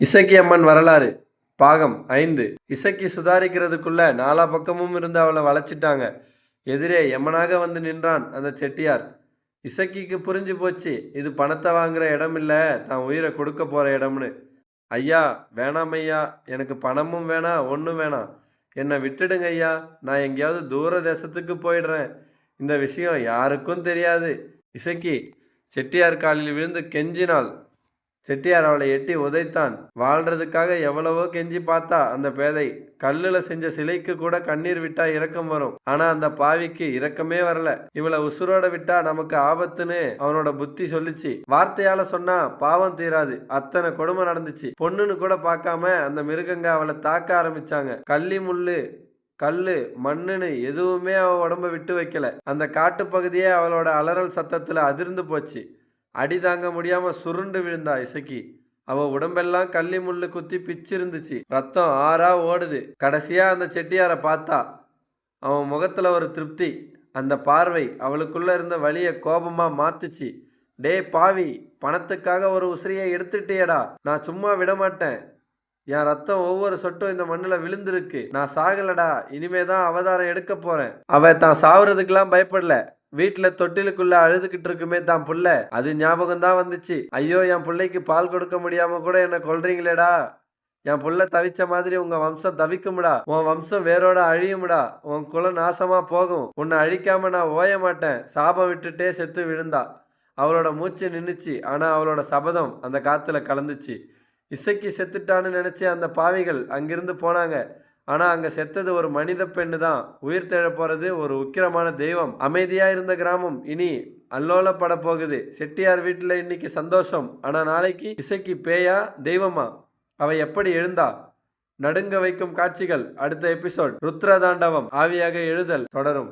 இசக்கி அம்மன் வரலாறு பாகம் 5. இசக்கி சுதாரிக்கிறதுக்குள்ள நாலா பக்கமும் இருந்து அவளை வளைச்சிட்டாங்க. எதிரே எமனாக வந்து நின்றான் அந்த செட்டியார். இசக்கிக்கு புரிஞ்சு போச்சு, இது பணத்தை வாங்குற இடம் இல்ல, தான் உயிரை கொடுக்க போற இடம்னு. ஐயா, வேணாம் ஐயா, எனக்கு பணமும் வேணாம், ஒன்றும் வேணாம். என்னை விட்டுடுங்க ஐயா, நான் எங்கேயாவது தூர தேசத்துக்கு போயிடுறேன். இந்த விஷயம் யாருக்கும் தெரியாது. இசக்கி செட்டியார் காலில் விழுந்து கெஞ்சினாள். செட்டியார் அவளை எட்டி உதைத்தான். வாழ்றதுக்காக எவ்வளவோ கெஞ்சி பார்த்தா அந்த பேதை. கல்லுல செஞ்ச சிலைக்கு கூட கண்ணீர் விட்டா இரக்கம் வரும். ஆனா அந்த பாவிக்கு இரக்கமே வரல. இவளை உசுரோட விட்டா நமக்கு ஆபத்துன்னு அவனோட புத்தி சொல்லிச்சு. வார்த்தையால சொன்னா பாவம் தீராது. அத்தனை கொடுமை நடந்துச்சு. பொண்ணுன்னு கூட பார்க்காம அந்த மிருகங்க அவளை தாக்க ஆரம்பிச்சாங்க. கள்ளி முள்ளு, கல்லு, மண்ணுன்னு எதுவுமே அவ உடம்ப விட்டு வைக்கல. அந்த காட்டு பகுதியே அவளோட அலறல் சத்தத்துல அதிர்ந்து போச்சு. அடி தாங்க முடியாம சுருண்டு விழுந்தா இசக்கி. அவ உடம்பெல்லாம் கள்ளி முள்ளு குத்தி பிச்சிருந்துச்சு. ரத்தம் ஆறா ஓடுது. கடைசியா அந்த செட்டியாரை பார்த்தா. அவன் முகத்துல ஒரு திருப்தி. அந்த பார்வை அவளுக்குள்ள இருந்த வலிய கோபமா மாத்துச்சு. டே பாவி, பணத்துக்காக ஒரு உசிரியை எடுத்துட்டியடா. நான் சும்மா விடமாட்டேன். என் ரத்தம் ஒவ்வொரு சொட்டும் இந்த மண்ணுல விழுந்திருக்கு. நான் சாகலடா, இனிமேதான் அவதாரம் எடுக்க போறேன். அவ தான் சாவுறதுக்கெல்லாம் பயப்படல. வீட்டுல தொட்டிலுக்குள்ள அழுதுகிட்டு இருக்குமே தான் புள்ள, அது ஞாபகம் தான் வந்துச்சு. ஐயோ, என் பிள்ளைக்கு பால் கொடுக்க முடியாம கூட என்ன கொல்றீங்களேடா. என் புள்ள தவிச்ச மாதிரி உங்க வம்சம் தவிக்கும்டா. உன் வம்சம் வேரோட அழியும்டா. உன் குலம் நாசமா போகும். உன்னை அழிக்காம நான் ஓய மாட்டேன். சாபம் விட்டுட்டே செத்து விழுந்தா. அவளோட மூச்சு நின்னுச்சு. ஆனா அவளோட சபதம் அந்த காத்துல கலந்துச்சு. இசைக்கு செத்துட்டான்னு நினைச்சு அந்த பாவிகள் அங்கிருந்து போனாங்க. ஆனா அங்க செத்தது ஒரு மனித பெண்ணு தான். உயிர் தேழ போறது ஒரு உக்கிரமான தெய்வம். அமைதியா இருந்த கிராமம் இனி அல்லோலப்பட போகுது. செட்டியார் வீட்டுல இன்னைக்கு சந்தோஷம். ஆனா நாளைக்கு இசைக்கு பேயா தெய்வமா? அவ எப்படி எழுந்தா? நடுங்க வைக்கும் காட்சிகள் அடுத்த எபிசோட். ருத்ரதாண்டவம் ஆவியாக எழுதல் தொடரும்.